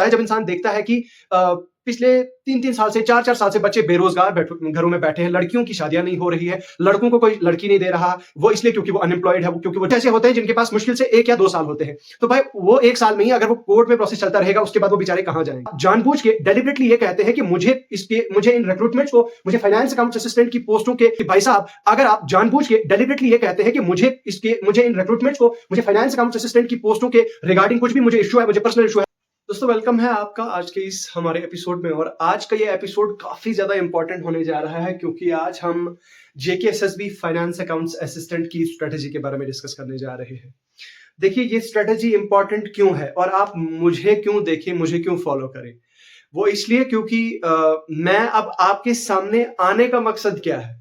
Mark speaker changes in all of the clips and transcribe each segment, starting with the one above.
Speaker 1: है जब इंसान देखता है कि पिछले 3-3 साल से 4-4 साल से बच्चे बेरोजगार घरों में बैठे हैं, लड़कियों की शादियां नहीं हो रही है, लड़कों को कोई लड़की नहीं दे रहा, वो इसलिए क्योंकि वो अनएम्प्लॉयड है, क्योंकि वो ऐसे होते हैं जिनके पास मुश्किल से 1 या 2 साल होते हैं। तो भाई वो 1 साल में ही अगर वो कोर्ट में प्रोसेस चलता रहेगा, उसके बाद वो बेचारे कहां जाएंगे? जानबूझ के डेलिबरेटली ये कहते हैं कि मुझे इन रिक्रूटमेंट्स को, मुझे फाइनेंस अकाउंट असिस्टेंट की पोस्टों के भाई साहब, अगर आप जानबूझ के डेलिबरेटली ये कहते हैं कि मुझे इन रिक्रूटमेंट्स को, मुझे फाइनेंस अकाउंट असिस्टेंट की पोस्टों के रिगार्डिंग कुछ भी मुझे इश्यू है, मुझे पर्सनल इश्यू है। दोस्तों वेलकम है आपका आज के इस हमारे एपिसोड में। और आज का ये एपिसोड काफी ज्यादा इंपॉर्टेंट होने जा रहा है क्योंकि आज हम जेकेएसएसबी फाइनेंस अकाउंट्स असिस्टेंट की स्ट्रेटेजी के बारे में डिस्कस करने जा रहे हैं। देखिए ये स्ट्रेटेजी इंपॉर्टेंट क्यों है और आप मुझे क्यों देखें, मुझे क्यों फॉलो करें। वो इसलिए क्योंकि मैं अब आपके सामने आने का मकसद क्या है।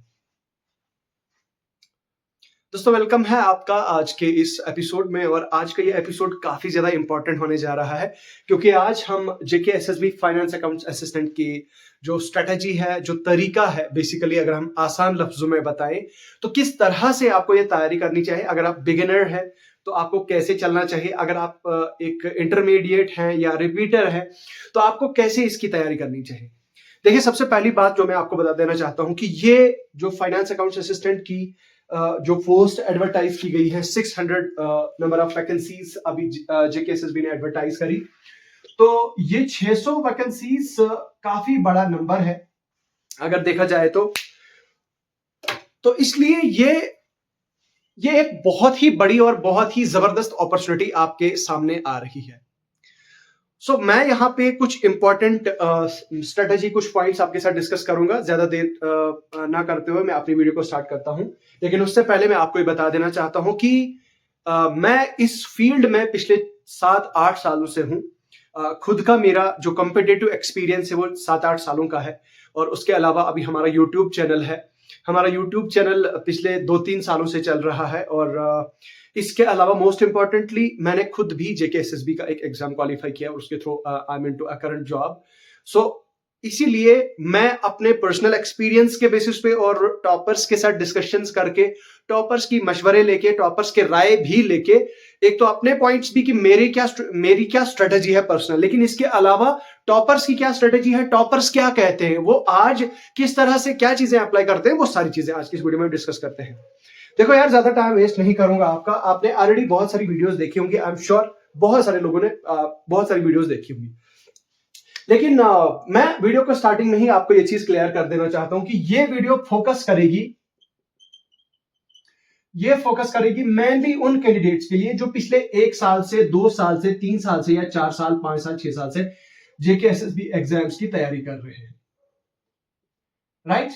Speaker 1: दोस्तों वेलकम है आपका आज के इस एपिसोड में। और आज का ये एपिसोड काफी ज्यादा इंपॉर्टेंट होने जा रहा है क्योंकि आज हम जेकेएसएसबी फाइनेंस अकाउंट्स असिस्टेंट की जो स्ट्रेटजी है, जो तरीका है, बेसिकली अगर हम आसान लफ्जों में बताएं तो किस तरह से आपको ये तैयारी करनी चाहिए। अगर आप बिगिनर हैं तो आपको कैसे चलना चाहिए, अगर आप एक इंटरमीडिएट हैं या रिपीटर हैं तो आपको कैसे इसकी तैयारी करनी चाहिए। देखिए सबसे पहली बात जो मैं आपको बता देना चाहता हूं कि ये जो फाइनेंस अकाउंट्स असिस्टेंट की जो पोस्ट एडवर्टाइज की गई है, 600 नंबर ऑफ वैकेंसीज अभी जेकेएसएसबी ने एडवर्टाइज करी। तो ये 600 वैकेंसीज काफी बड़ा नंबर है अगर देखा जाए तो इसलिए ये एक बहुत ही बड़ी और बहुत ही जबरदस्त अपॉर्चुनिटी आपके सामने आ रही है। मैं यहाँ पे कुछ इंपॉर्टेंट स्ट्रेटेजी, कुछ पॉइंट्स आपके साथ डिस्कस करूंगा। ज्यादा देर ना करते हुए मैं अपनी वीडियो को स्टार्ट करता हूं, लेकिन उससे पहले मैं आपको ये बता देना चाहता हूं कि मैं इस फील्ड में पिछले 7-8 सालों से हूं। खुद का मेरा जो कॉम्पिटिटिव एक्सपीरियंस है वो 7-8 सालों का है। और उसके अलावा अभी हमारा यूट्यूब चैनल है। हमारा यूट्यूब चैनल पिछले 2-3 सालों से चल रहा है। और इसके अलावा मोस्ट इंपॉर्टेंटली मैंने खुद भी जेकेएसएसबी का एक एग्जाम क्वालिफाई किया और उसके through I am into a current job. इसीलिए मैं अपने पर्सनल एक्सपीरियंस के बेसिस पे और टॉपर्स के साथ डिस्कशंस करके, टॉपर्स की मशवरे लेके, टॉपर्स के राय भी लेके, एक तो अपने पॉइंट्स भी कि मेरी क्या स्ट्रेटेजी है पर्सनल, लेकिन इसके अलावा टॉपर्स की क्या स्ट्रेटेजी है, टॉपर्स क्या कहते हैं, वो आज किस तरह से क्या चीजें अप्लाई करते हैं, वो सारी चीजें आज की इस वीडियो में डिस्कस करते हैं। देखो यार ज्यादा टाइम वेस्ट नहीं करूंगा आपका। आपने ऑलरेडी बहुत सारी वीडियोस देखी होंगी, आई एम श्योर बहुत सारे लोगों ने बहुत सारी वीडियोस देखी होंगी। लेकिन मैं वीडियो को स्टार्टिंग में ही आपको ये चीज क्लियर कर देना चाहता हूं कि ये वीडियो फोकस करेगी मेनली उन कैंडिडेट्स के लिए जो पिछले 1 साल से, 2 साल से, 3 साल से या 4 साल, 5 साल, 6 साल से जेकेएसएसबी एग्जाम्स की तैयारी कर रहे हैं, राइट।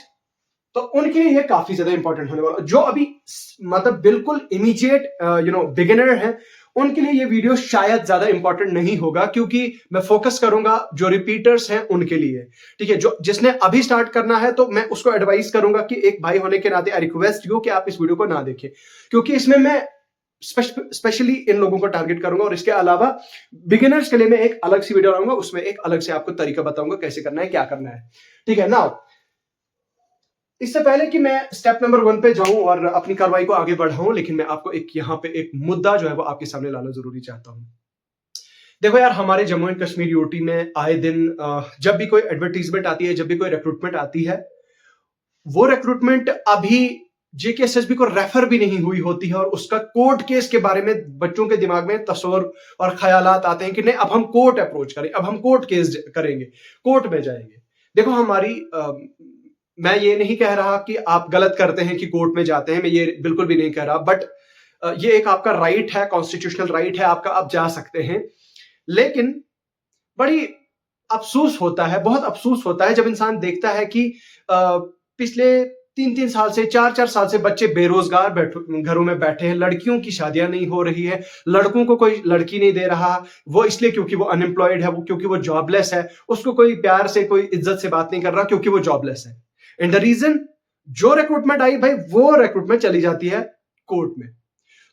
Speaker 1: तो उनके लिए ये काफी ज्यादा इंपॉर्टेंट होने वाला। जो अभी मतलब बिल्कुल इमीडिएट बिगिनर है, उनके लिए ये वीडियो शायद ज्यादा इंपॉर्टेंट नहीं होगा क्योंकि मैं फोकस करूंगा जो रिपीटर्स हैं उनके लिए, ठीक है। जो जिसने अभी स्टार्ट करना है तो मैं उसको एडवाइस करूंगा कि एक भाई होने के नाते आई रिक्वेस्ट यू कि आप इस वीडियो को ना देखें, क्योंकि इसमें मैं स्पेशली इन लोगों को टारगेट करूंगा। और इसके अलावा बिगिनर्स के लिए मैं एक अलग सी वीडियो लाऊंगा, उसमें एक अलग से आपको तरीका बताऊंगा कैसे करना है, क्या करना है, ठीक है ना। इससे पहले कि मैं स्टेप नंबर 1 पे जाऊं और अपनी कार्रवाई को आगे बढ़ाऊं, लेकिन मैं आपको यहाँ पे एक मुद्दा जो है वो आपके सामने लाना जरूरी चाहता हूं। देखो यार हमारे जम्मू एंड कश्मीर यूटी में आए दिन जब भी कोई एडवर्टीजमेंट आती है, जब भी कोई रिक्रूटमेंट आती है, वो रिक्रूटमेंट अभी जेकेएसएसबी को रेफर भी नहीं हुई होती है और उसका कोर्ट केस के बारे में बच्चों के दिमाग में तस्वर और ख्यालात आते हैं कि नहीं अब हम कोर्ट अप्रोच करें, अब हम कोर्ट केस करेंगे, कोर्ट में जाएंगे। देखो हमारी मैं ये नहीं कह रहा कि आप गलत करते हैं कि कोर्ट में जाते हैं, मैं ये बिल्कुल भी नहीं कह रहा, बट ये एक आपका राइट है, कॉन्स्टिट्यूशनल राइट है आपका, आप जा सकते हैं। लेकिन बड़ी अफसोस होता है, बहुत अफसोस होता है जब इंसान देखता है कि पिछले 3-3 साल से, 4-4 साल से बच्चे बेरोजगार घरों में बैठे हैं, लड़कियों की शादियां नहीं हो रही है, लड़कों को कोई लड़की नहीं दे रहा, वो इसलिए क्योंकि वो अनएम्प्लॉयड है, वो क्योंकि वो जॉबलेस है, उसको कोई प्यार से, कोई इज्जत से बात नहीं कर रहा क्योंकि वो जॉबलेस है। एंड द रीजन जो रिक्रूटमेंट आई भाई, वो रिक्रूटमेंट चली जाती है कोर्ट में।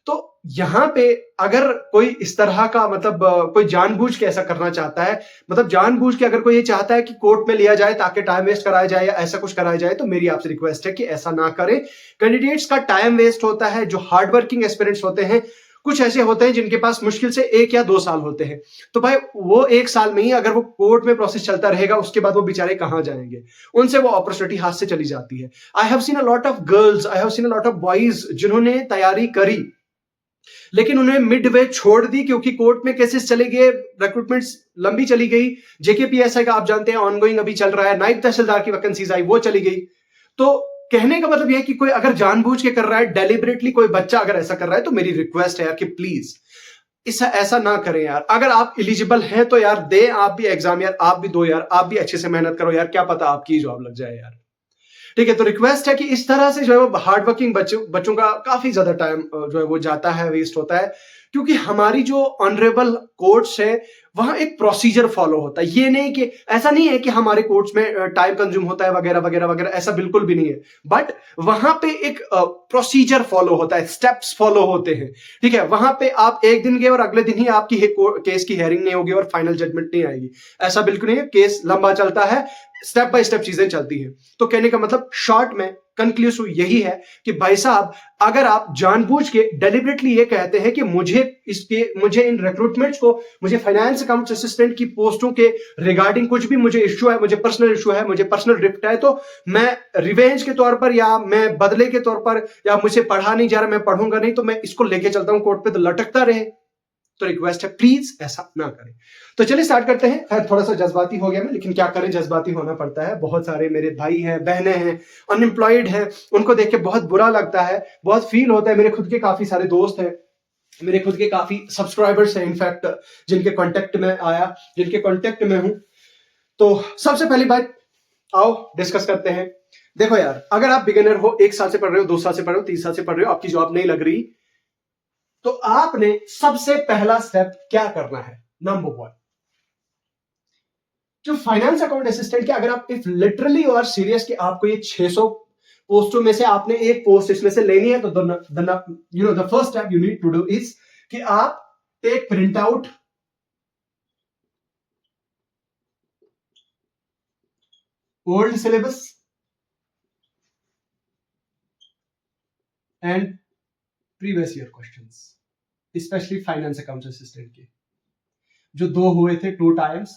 Speaker 1: तो यहां पे अगर कोई इस तरह का मतलब कोई जानबूझ के ऐसा करना चाहता है, मतलब जानबूझ के अगर कोई ये चाहता है कि कोर्ट में लिया जाए ताकि टाइम वेस्ट कराया जाए या ऐसा कुछ कराया जाए, तो मेरी आपसे रिक्वेस्ट है कि ऐसा ना करें। कैंडिडेट्स का टाइम वेस्ट होता है, जो हार्ड वर्किंग एस्पिरेंट्स होते हैं कुछ ऐसे होते हैं जिनके पास मुश्किल से 1 या 2 साल होते हैं। तो भाई वो 1 साल में ही अगर वो कोर्ट में प्रोसेस चलता रहेगा, उसके बाद वो बेचारे कहाँ जाएंगे? उनसे वो अपॉर्चुनिटी हाथ से चली जाती है। I have seen a lot of girls, I have seen a lot of boys जिन्होंने तैयारी करी, लेकिन उन्हें मिड वे छोड़ दी क्योंकि कोर्ट में केसेस चले गए, रिक्रूटमेंट्स लंबी चली गई। जेकेपीएसआई का आप जानते हैं ऑनगोइंग अभी चल रहा है, नायब तहसीलदार की वैकेंसीज आई, वो चली गई। तो कहने का मतलब यह है कि कोई अगर जानबूझ के कर रहा है, डेलिबरेटली कोई बच्चा अगर ऐसा कर रहा है, तो मेरी रिक्वेस्ट है यार कि प्लीज इस ऐसा ना करें यार। अगर आप एलिजिबल हैं तो यार दे आप भी एग्जाम यार, आप भी दो यार, आप भी अच्छे से मेहनत करो यार, क्या पता आपकी जॉब लग जाए यार। ठीक है, तो रिक्वेस्ट है कि इस तरह से जो है वो हार्ड वर्किंग बच्चों का काफी ज्यादा टाइम जो है वो जाता है, वेस्ट होता है, क्योंकि हमारी जो ऑनरेबल कोर्ट्स है वहां एक प्रोसीजर फॉलो होता है। ये नहीं कि ऐसा नहीं है कि हमारे कोर्ट्स में टाइम कंज्यूम होता है वगैरह वगैरह वगैरह, ऐसा बिल्कुल भी नहीं है। बट वहां पे एक प्रोसीजर फॉलो होता है, स्टेप्स फॉलो होते हैं। ठीक है, वहां पे आप एक दिन गए और अगले दिन ही आपकी केस की हेयरिंग नहीं होगी और फाइनल जजमेंट नहीं आएगी, ऐसा बिल्कुल नहीं है। केस लंबा चलता है, स्टेप बाय स्टेप चीजें चलती हैं। तो कहने का मतलब शॉर्ट में कंक्लूसिव यही है कि भाई साहब, अगर आप जानबूझ के डेलिबरेटली ये कहते हैं कि मुझे इन रिक्रूटमेंट्स को, मुझे फाइनेंस अकाउंट असिस्टेंट की पोस्टों के रिगार्डिंग कुछ भी मुझे इश्यू है, मुझे पर्सनल इश्यू है, मुझे पर्सनल रिफ्ट है, तो मैं रिवेंज के तौर पर या मैं बदले के तौर पर, या मुझे पढ़ा नहीं जा रहा, मैं पढ़ूंगा नहीं, तो मैं इसको लेके चलता हूं कोर्ट पे, तो लटकता रहे। तो रिक्वेस्ट है प्लीज ऐसा ना करें। तो चलिए स्टार्ट करते हैं। खैर थोड़ा सा जज्बाती हो गया मैं, लेकिन क्या करें, जज्बाती होना पड़ता है। बहुत सारे मेरे भाई हैं, बहनें हैं, अनएम्प्लॉयड हैं, उनको देख के बहुत बुरा लगता है, बहुत फील होता है। मेरे खुद के काफी सारे दोस्त हैं, मेरे खुद के काफी सब्सक्राइबर्स हैं इनफैक्ट, जिनके कांटेक्ट में आया, जिनके कांटेक्ट में हूं। तो सबसे पहली बात, आओ डिस्कस करते हैं। देखो यार, अगर आप बिगिनर हो, 1 साल से पढ़ रहे हो, 2 साल से पढ़ रहे हो, 3 साल से पढ़ रहे हो, आपकी जॉब नहीं लग रही, तो आपने सबसे पहला स्टेप क्या करना है? नंबर 1, जो फाइनेंस अकाउंट असिस्टेंट के, अगर आप इफ लिटरली और सीरियस कि आपको ये 600 पोस्टों में से आपने एक पोस्ट इसमें से लेनी है, तो the first step you need to do is कि आप take print out old syllabus and previous year questions, specially finance account assistant के जो 2 हुए थे 2 times,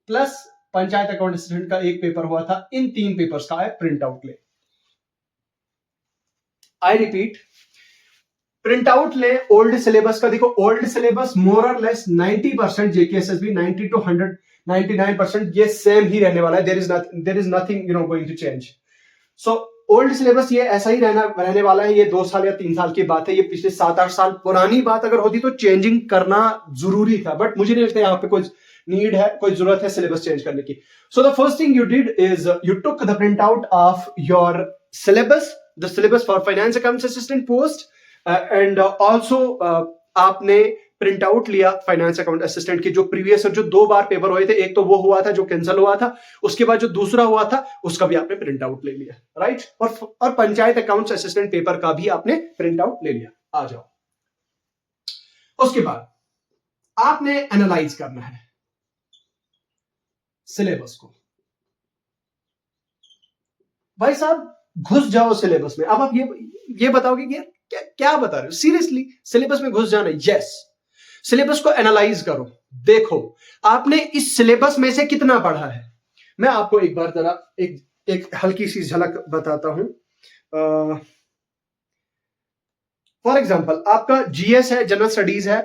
Speaker 1: plus panchayat account assistant का एक पेपर हुआ था। इन 3 पेपर्स का प्रिंट आउट ले। आई रिपीट, प्रिंट आउट ले ओल्ड सिलेबस का। देखो ओल्ड सिलेबस मोर और लेस 90% जेकेएसएसबी 90 to 100 99% ये सेम ही रहने वाला है। There is nothing going to change. So old syllabus ये ऐसा ही रहने वाला है। ये 2 साल या 3 साल की बात है, ये पिछले 7-8 साल पुरानी बात अगर होती तो चेंजिंग करना जरूरी था, बट मुझे नहीं लगता यहाँ पे कोई नीड है, कोई जरूरत है सिलेबस चेंज करने की। So the first thing you did is you took the print out of your syllabus, the syllabus for finance accounts assistant post, and also आपने प्रिंट आउट लिया फाइनेंस अकाउंट असिस्टेंट के जो previous जो 2 बार paper हुए थे। एक तो वो हुआ था जो कैंसिल हुआ था, उसके बाद जो दूसरा हुआ था उसका भी आपने प्रिंट आउट ले लिया, राइट। और पंचायत अकाउंट्स असिस्टेंट पेपर का भी आपने प्रिंट आउट ले लिया। आ जाओ, उसके बाद आपने एनालाइज करना है सिलेबस को। भाई साहब घुस जाओ सिलेबस में। अब आप ये बताओगे कि क्या बता रहे हो, सीरियसली सिलेबस में घुस जाना? यस, सिलेबस को एनालाइज करो। देखो आपने इस सिलेबस में से कितना पढ़ा है। मैं आपको एक बार जरा एक हल्की सी झलक बताता हूं। फॉर एग्जांपल आपका जीएस है, जनरल स्टडीज है,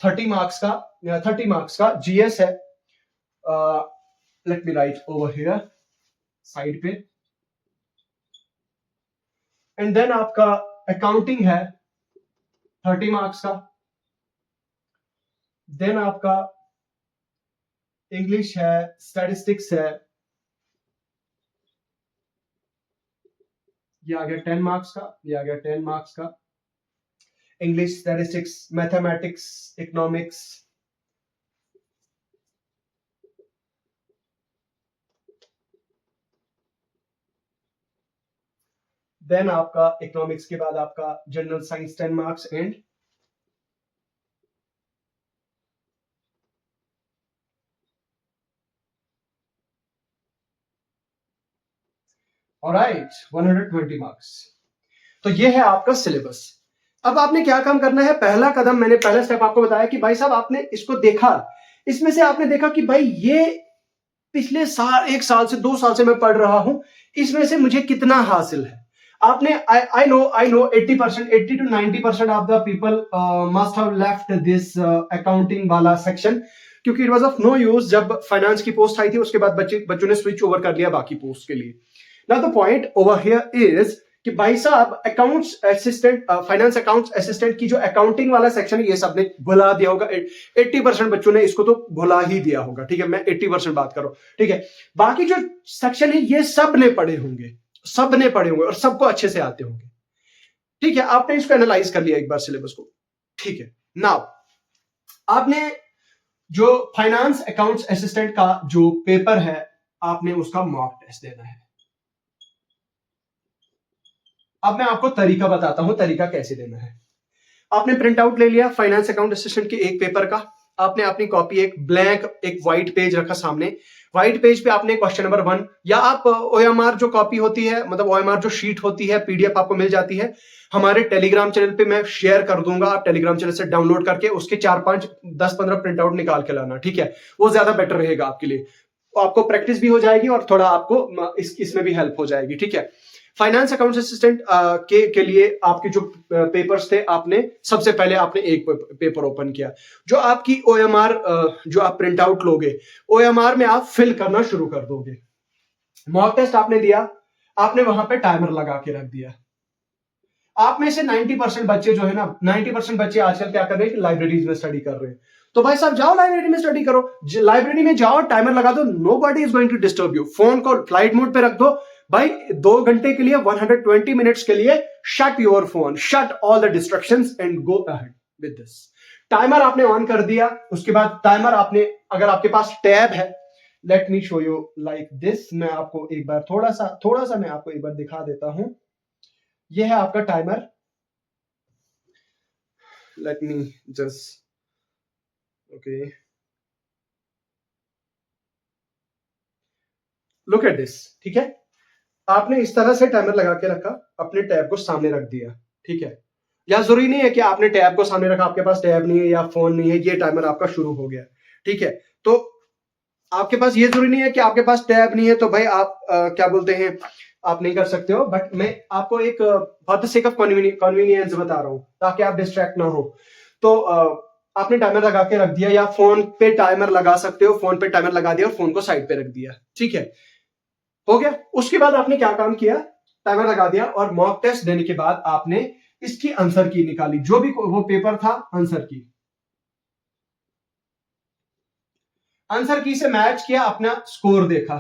Speaker 1: 30 मार्क्स का जीएस है। Let me right over here side पे। एंड देन आपका अकाउंटिंग है 30 मार्क्स का। देन आपका इंग्लिश है, स्टैटिस्टिक्स है, ये आ गया 10 मार्क्स का, ये आ गया 10 मार्क्स का। English, statistics, mathematics, economics. Then आपका इकोनॉमिक्स के बाद आपका general science 10 marks and alright 120 marks. तो ये है आपका सिलेबस। अब आपने क्या काम करना है, पहला कदम मैंने पहला स्टेप आपको बताया कि भाई साहब आपने इसको देखा, इसमें से आपने देखा कि भाई ये पिछले साल, 1 साल से 2 साल से मैं पढ़ रहा हूं, इसमें से मुझे कितना हासिल है। आपने I know 80%, 80 to 90% of the people must have left this accounting वाला सेक्शन, क्योंकि it was of no use. जब फाइनेंस की पोस्ट आई थी उसके बाद बच्चों ने स्विच ओवर कर लिया बाकी पोस्ट के लिए। Now the point over here is कि भाई साहब accounts assistant, finance accounts assistant की जो अकाउंटिंग वाला सेक्शन है ये सबने भुला दिया होगा। 80% बच्चों ने इसको तो भुला ही दिया होगा, ठीक है, मैं 80% बात कर रहा हूं, ठीक है। बाकी जो सेक्शन है ये सब ने पढ़े होंगे, सब ने पढ़े होंगे और सबको अच्छे से आते होंगे, ठीक है। आपने इसको एनालाइज कर लिया एक बार सिलेबस को, ठीक है। नाउ आपने जो फाइनेंस अकाउंट्स असिस्टेंट का जो पेपर है आपने उसका मॉक टेस्ट देना है। अब मैं आपको तरीका बताता हूं, तरीका कैसे देना है। आपने प्रिंट आउट ले लिया फाइनेंस अकाउंट असिस्टेंट के एक पेपर का, आपने अपनी कॉपी एक ब्लैंक एक व्हाइट पेज रखा सामने। व्हाइट पेज पे आपने क्वेश्चन नंबर 1 या आप ओएमआर जो कॉपी होती है, मतलब ओएमआर जो शीट होती है, पीडीएफ आपको मिल जाती है हमारे टेलीग्राम चैनल पे, मैं शेयर कर दूंगा, आप टेलीग्राम चैनल से डाउनलोड करके उसके 4-5 10-15 प्रिंट आउट निकाल के लाना, ठीक है। वो ज्यादा बेटर रहेगा आपके लिए, आपको प्रैक्टिस भी हो जाएगी और थोड़ा आपको इसमें भी हेल्प हो जाएगी, ठीक है। फाइनेंस अकाउंट असिस्टेंट के लिए आपके जो पेपर्स थे, आपने सबसे पहले आपने एक पेपर ओपन किया। जो आपकी ओएमआर जो आप प्रिंट आउट लोगे, ओएमआर में आप फिल करना शुरू कर दोगे। मॉक टेस्ट आपने दिया, आपने वहां पे टाइमर लगा के रख दिया। आप में से 90% बच्चे जो है ना, 90% बच्चे आजकल क्या कर रहे हैं कि लाइब्रेरीज में स्टडी कर रहे हैं। तो भाई साहब जाओ लाइब्रेरी में स्टडी करो, लाइब्रेरी में जाओ, टाइमर लगा दो, nobody is going to disturb you. Phone को फ्लाइट मोड पे रख दो भाई, 2 घंटे के लिए, 120 मिनट्स के लिए shut your phone, shut all the destructions and go ahead with this. Timer आपने ऑन कर दिया, उसके बाद टाइमर आपने, अगर आपके पास टैब है, let me show you like this, मैं आपको एक बार थोड़ा सा मैं आपको एक बार दिखा देता हूं। यह है आपका timer, let me just, okay, look at this, ठीक है। आपने इस तरह से टाइमर लगा के रखा, अपने टैब को सामने रख दिया, ठीक है। या जरूरी नहीं है कि आपने टैब को सामने रखा, आपके पास टैब नहीं है या फोन नहीं है, ये टाइमर आपका शुरू हो गया, ठीक है। तो आपके पास ये जरूरी नहीं है कि आपके पास टैब नहीं है तो भाई आप क्या बोलते हैं, आप नहीं कर सकते हो, बट मैं आपको एक for the sake of convenience बता रहा हूं ताकि आप डिस्ट्रैक्ट ना हो। तो आपने टाइमर लगा के रख दिया, या फोन पे टाइमर लगा सकते हो, फोन पे टाइमर लगा दिया और फोन को साइड पे रख दिया, ठीक है, हो गया। उसके बाद आपने क्या काम किया, टाइमर लगा दिया और मॉक टेस्ट देने के बाद आपने इसकी आंसर की निकाली, जो भी वो पेपर था आंसर की, आंसर की से मैच किया, अपना स्कोर देखा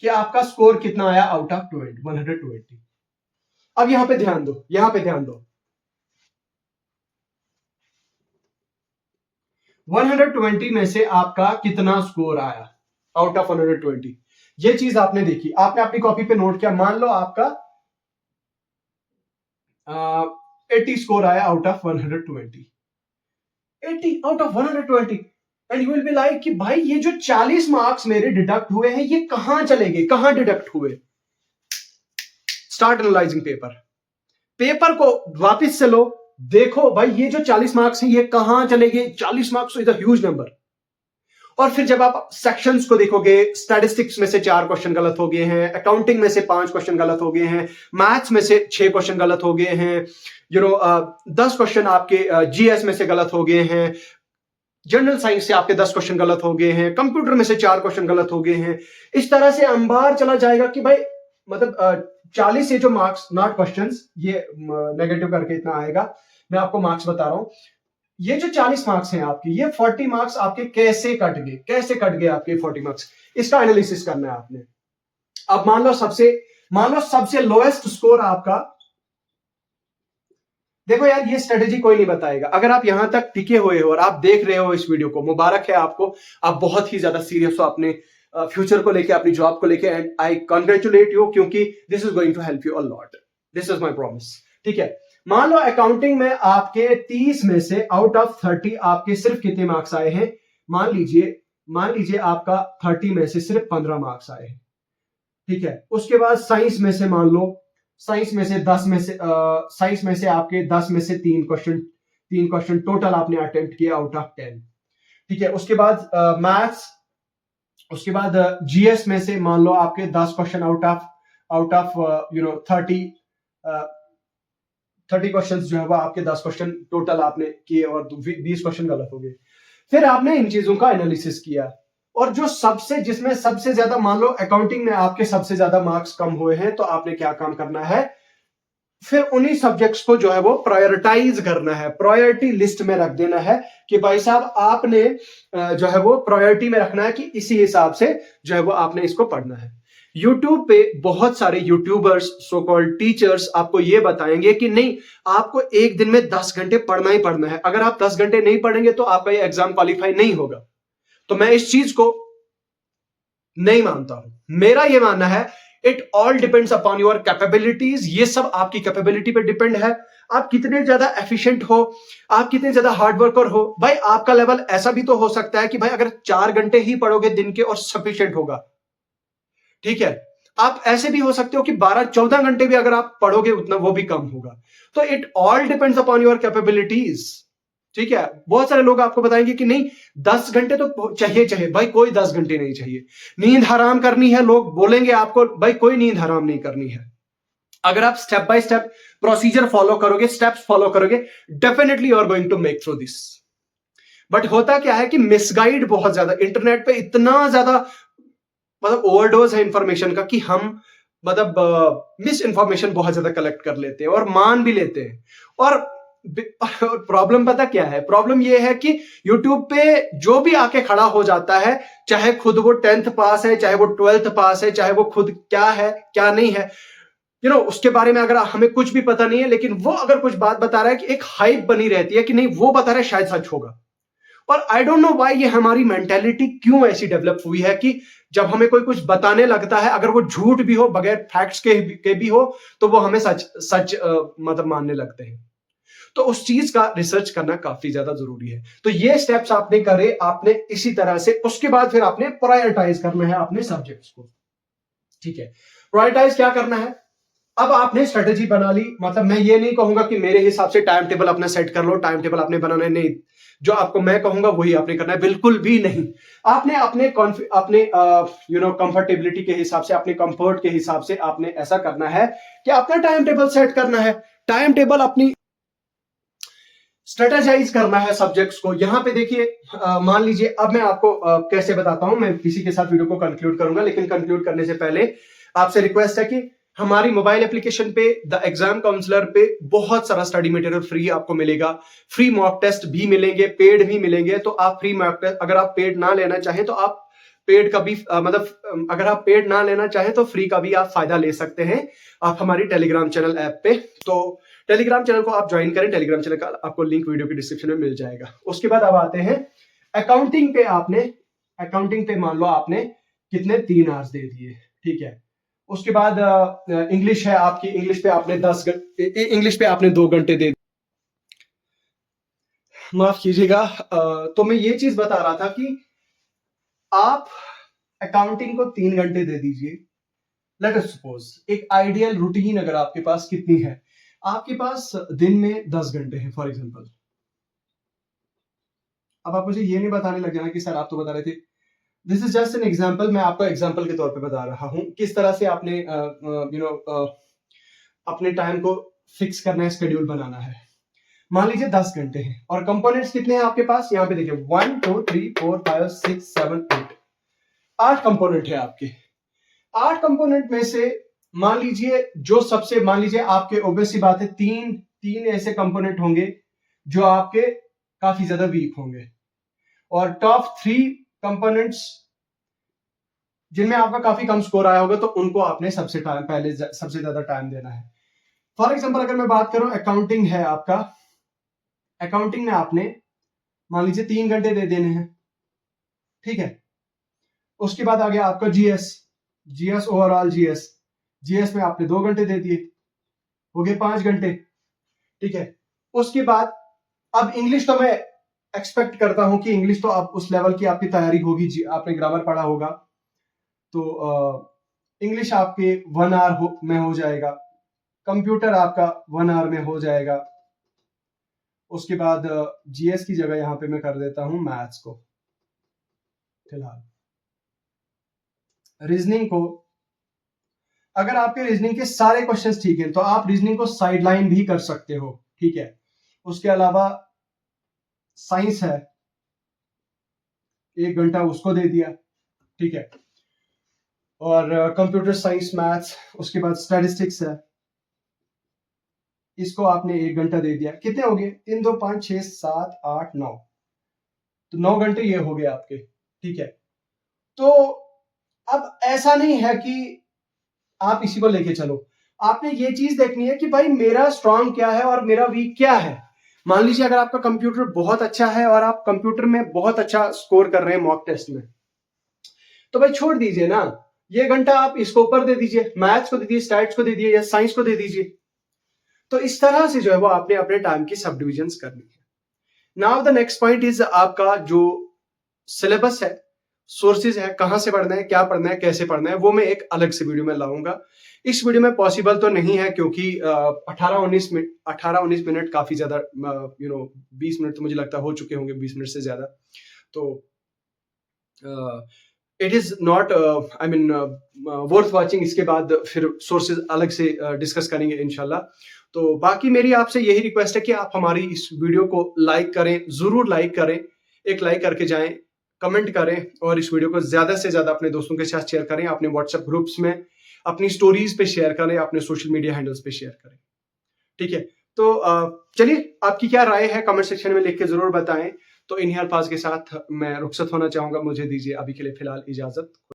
Speaker 1: कि आपका स्कोर कितना आया आउट ऑफ 120। अब यहां पे ध्यान दो, यहां पे ध्यान दो, 120 में से आपका कितना स्कोर आया आउट ऑफ 120, ये चीज आपने देखी, आपने अपनी कॉपी पे नोट किया। मान लो आपका 80 स्कोर आया out of 120, 80 out of 120, and you will be like कि भाई ये जो 40 मार्क्स मेरे डिडक्ट हुए हैं ये कहां चले गए, कहां डिडक्ट हुए। स्टार्ट एनालाइजिंग पेपर, पेपर को वापस से लो, देखो भाई ये जो 40 मार्क्स हैं ये कहां चले गए। 40 marks is a huge number. और फिर जब आप सेक्शंस को देखोगे, स्टैटिस्टिक्स में से 4 क्वेश्चन गलत हो गए हैं, अकाउंटिंग में से 5 क्वेश्चन गलत हो गए हैं, मैथ्स में से 6 क्वेश्चन गलत हो गए हैं, 10 क्वेश्चन आपके जीएस में से गलत हो गए हैं, जनरल साइंस से आपके 10 क्वेश्चन गलत हो गए हैं, कंप्यूटर में से 4 क्वेश्चन गलत हो गए हैं। इस तरह से अंबार चला जाएगा कि भाई मतलब 40 से जो मार्क्स नॉट क्वेश्चंस, ये नेगेटिव करके इतना आएगा, मैं आपको मार्क्स बता रहा हूं। ये जो 40 मार्क्स हैं आपके, ये 40 मार्क्स आपके कैसे कट गए, कैसे कट गए आपके 40 मार्क्स, इसका एनालिसिस करना है आपने। अब मान लो सबसे लोएस्ट स्कोर आपका, देखो यार ये स्ट्रेटेजी कोई नहीं बताएगा। अगर आप यहां तक टिके हुए हो और आप देख रहे हो इस वीडियो को, मुबारक है आपको, आप बहुत ही ज्यादा सीरियस हो अपने फ्यूचर को लेके, अपनी जॉब को लेके, एंड आई कॉन्ग्रेचुलेट यू, क्योंकि this is going to help you a lot, this is my promise, ठीक है। मान लो अकाउंटिंग में आपके 30 में से आउट ऑफ 30 आपके सिर्फ कितने मार्क्स आए हैं, मान लीजिए आपका 30 में से सिर्फ 15 मार्क्स आए हैं, ठीक है। उसके बाद साइंस में से मान लो साइंस में से 10 में से साइंस में से आपके 10 में से 3 क्वेश्चन टोटल आपने अटेम्प्ट किया आउट ऑफ 10। ठीक है, उसके बाद मैथ्स, उसके बाद जीएस में से मान लो आपके 10 क्वेश्चन आउट ऑफ 30 क्वेश्चन जो है वो आपके 10 क्वेश्चन टोटल आपने किए और 20 क्वेश्चन गलत हो गए। फिर आपने इन चीजों का एनालिसिस किया और जिसमें सबसे ज्यादा मान लो अकाउंटिंग में आपके सबसे ज्यादा मार्क्स कम हुए हैं, तो आपने क्या काम करना है, फिर उन्हीं सब्जेक्ट्स को जो है वो प्रायोरिटाइज करना है, प्रायोरिटी लिस्ट में रख देना है कि भाई साहब आपने जो है वो प्रायोरिटी में रखना है कि इसी हिसाब से जो है वो आपने इसको पढ़ना है। यूट्यूब पे बहुत सारे यूट्यूबर्स, सो कॉल्ड टीचर्स आपको ये बताएंगे कि नहीं, आपको एक दिन में 10 घंटे पढ़ना ही पढ़ना है। अगर आप 10 घंटे नहीं पढ़ेंगे तो आपका ये एग्जाम क्वालिफाई नहीं होगा। तो मैं इस चीज को नहीं मानता हूं। मेरा ये मानना है it all depends upon your capabilities. ये सब आपकी कैपेबिलिटी पे डिपेंड है, आप कितने ज्यादा एफिशिएंट हो, आप कितने ज्यादा हार्ड वर्कर हो। भाई आपका लेवल ऐसा भी तो हो सकता है कि भाई अगर 4 घंटे ही पढ़ोगे दिन के और सफिशिएंट होगा, ठीक है। आप ऐसे भी हो सकते हो कि 12-14 घंटे भी अगर आप पढ़ोगे उतना वो भी कम होगा। तो it all depends upon your capabilities, ठीक है। बहुत सारे लोग आपको बताएंगे कि नहीं 10 घंटे तो चाहिए। भाई कोई 10 घंटे नहीं चाहिए। नींद हराम करनी है, लोग बोलेंगे आपको, भाई कोई नींद हराम नहीं करनी है। अगर आप step by step procedure follow करोगे, स्टेप्स फॉलो करोगे, definitely you are going to make through this. But होता क्या है कि मिसगाइड बहुत ज्यादा, इंटरनेट पे इतना ज्यादा मतलब ओवरडोज है इंफॉर्मेशन का कि हम मतलब मिस इंफॉर्मेशन बहुत ज्यादा कलेक्ट कर लेते हैं और मान भी लेते हैं। और प्रॉब्लम पता क्या है, प्रॉब्लम ये है कि YouTube पे जो भी आके खड़ा हो जाता है, चाहे खुद वो 10th पास है, चाहे वो 12th पास है, चाहे वो खुद क्या है क्या नहीं है, उसके बारे में अगर हमें कुछ भी पता नहीं है, लेकिन वो अगर कुछ बात बता रहा है कि एक हाइप बनी रहती है कि नहीं वो बता रहा है शायद सच होगा। और आई डोंट नो व्हाई ये हमारी मेंटेलिटी क्यों ऐसी डेवलप हुई है कि जब हमें कोई कुछ बताने लगता है, अगर वो झूठ भी हो, बगैर फैक्ट्स के भी हो, तो वो हमें सच मतलब मानने लगते हैं। तो उस चीज का रिसर्च करना काफी ज्यादा जरूरी है। तो ये स्टेप्स आपने करे, आपने इसी तरह से उसके बाद फिर आपने प्रायोरिटाइज करना है अपने सब्जेक्ट्स को, ठीक है। प्रायोरिटाइज क्या करना है, अब आपने स्ट्रेटेजी बना ली। मतलब मैं ये नहीं कहूंगा कि मेरे हिसाब से टाइम टेबल अपना सेट कर लो, टाइम टेबल आपने बनाना है, नहीं, जो आपको मैं कहूंगा वही आपने करना है, बिल्कुल भी नहीं। आपने अपने कंफर्टेबिलिटी के हिसाब से, अपने कंफर्ट के हिसाब से आपने ऐसा करना है कि अपना टाइम टेबल सेट करना है, टाइम टेबल अपनी स्ट्रेटेजाइज करना है सब्जेक्ट्स को। यहां पे देखिए, मान लीजिए, अब मैं आपको कैसे बताता हूं, मैं किसी के साथ वीडियो को कंक्लूड करूंगा, लेकिन कंक्लूड करने से पहले आपसे रिक्वेस्ट है कि हमारी मोबाइल एप्लीकेशन पे द एग्जाम काउंसलर पे बहुत सारा स्टडी मटेरियल फ्री आपको मिलेगा। फ्री मॉक टेस्ट भी मिलेंगे, पेड भी मिलेंगे। तो आप फ्री मॉक टेस्ट, अगर आप पेड ना लेना चाहें तो आप पेड का भी मतलब अगर आप पेड ना लेना चाहें तो फ्री का भी आप फायदा ले सकते हैं, आप हमारी टेलीग्राम चैनल ऐप पे। तो टेलीग्राम चैनल को आप ज्वाइन करें, टेलीग्राम चैनल का आपको लिंक वीडियो के डिस्क्रिप्शन में मिल जाएगा। उसके बाद अब आते हैं अकाउंटिंग पे। अकाउंटिंग पे मान लो आपने कितने 3 आवर्स दे दिए, ठीक है। उसके बाद इंग्लिश है आपकी, इंग्लिश पे आपने 2 घंटे दे, माफ कीजिएगा। तो मैं ये चीज बता रहा था कि आप अकाउंटिंग को 3 घंटे दे दीजिए। लेट अस सपोज एक आइडियल रूटीन अगर आपके पास कितनी है, आपके पास दिन में 10 घंटे हैं फॉर एग्जांपल। अब आप मुझे ये नहीं बताने लग जाना कि सर आप तो बता रहे थे, this is just an example. मैं आपको एग्जाम्पल के तौर पे बता रहा हूं किस तरह से आपने अपने टाइम को फिक्स करना है, शेड्यूल बनाना है। मान लीजिए 10 घंटे हैं और कंपोनेंट्स कितने हैं आपके पास, यहाँ पे देखिए 1 2 3 4 5 6 7 8, 8 कंपोनेंट है आपके। 8 कंपोनेंट में से मान लीजिए आपके ऑब्वियस सी बात है तीन ऐसे कंपोनेंट होंगे जो आपके काफी ज्यादा वीक होंगे, और टॉप 3 कंपोनेंट्स जिनमें आपका काफी कम स्कोर आया होगा, तो उनको आपने सबसे ज्यादा टाइम देना है। फॉर एग्जांपल अगर मैं बात करूं, अकाउंटिंग है आपका, अकाउंटिंग में आपने मान लीजिए 3 घंटे दे देने हैं, ठीक है। उसके बाद आ गया आपका जीएस ओवरऑल जीएस में आपने 2 घंटे दे दिए, हो गए 5 घंटे, ठीक है। उसके बाद अब इंग्लिश तो मैं एक्सपेक्ट करता हूं कि इंग्लिश तो आप उस लेवल की आपकी तैयारी होगी, आपने ग्रामर पढ़ा होगा, तो इंग्लिश आपके 1 आवर में हो जाएगा। कंप्यूटर आपका 1 आवर में हो जाएगा। उसके बाद जीएस की जगह यहां पे मैं कर देता हूं मैथ्स को फिलहाल। रीजनिंग को, अगर आपके रीजनिंग के सारे क्वेश्चंस ठीक हैं तो आप रीजनिंग को साइडलाइन भी कर सकते हो, ठीक है। उसके अलावा साइंस है, 1 घंटा उसको दे दिया, ठीक है। और कंप्यूटर साइंस, मैथ्स, उसके बाद स्टैटिस्टिक्स है, इसको आपने 1 घंटा दे दिया। कितने हो गए? 3 2 5 6 7 8 9, तो 9 घंटे ये हो गए आपके, ठीक है। तो अब ऐसा नहीं है कि आप इसी को लेके चलो, आपने ये चीज देखनी है कि भाई मेरा स्ट्रांग क्या है और मेरा वीक क्या है। मान लीजिए अगर आपका कंप्यूटर बहुत अच्छा है और आप कंप्यूटर में बहुत अच्छा स्कोर कर रहे हैं मॉक टेस्ट में, तो भाई छोड़ दीजिए ना, ये घंटा आप इसको ऊपर दे दीजिए, मैथ्स को दे दीजिए, स्टैट्स को दे दीजिए या साइंस को दे दीजिए। तो इस तरह से जो है वो आपने अपने टाइम की सब डिविजन करनी है। Now the next point is आपका जो सिलेबस है, सोर्सेज है, कहां से पढ़ना है, क्या पढ़ना है, कैसे पढ़ना है, वो मैं एक अलग से वीडियो में लाऊंगा। इस वीडियो में पॉसिबल तो नहीं है क्योंकि 18-19 मिनट काफी ज्यादा 20 मिनट तो मुझे लगता हो चुके होंगे, 20 मिनट से ज्यादा। तो it is not I mean worth watching. इसके बाद फिर सोर्सेज अलग से डिस्कस करेंगे इंशाल्लाह। तो बाकी मेरी आपसे यही रिक्वेस्ट है कि आप हमारी इस वीडियो को लाइक करें, जरूर लाइक करें, एक लाइक करके जाएं, कमेंट करें और इस वीडियो को ज्यादा से ज्यादा अपने दोस्तों के साथ शेयर करें, अपने व्हाट्सएप ग्रुप्स में, अपनी स्टोरीज पे शेयर करें, अपने सोशल मीडिया हैंडल्स पे शेयर करें, ठीक है। तो चलिए, आपकी क्या राय है कमेंट सेक्शन में लिख के जरूर बताएं। तो इन्हीं अल्फाज के साथ मैं रुखसत होना चाहूंगा, मुझे दीजिए अभी के लिए फिलहाल इजाजत।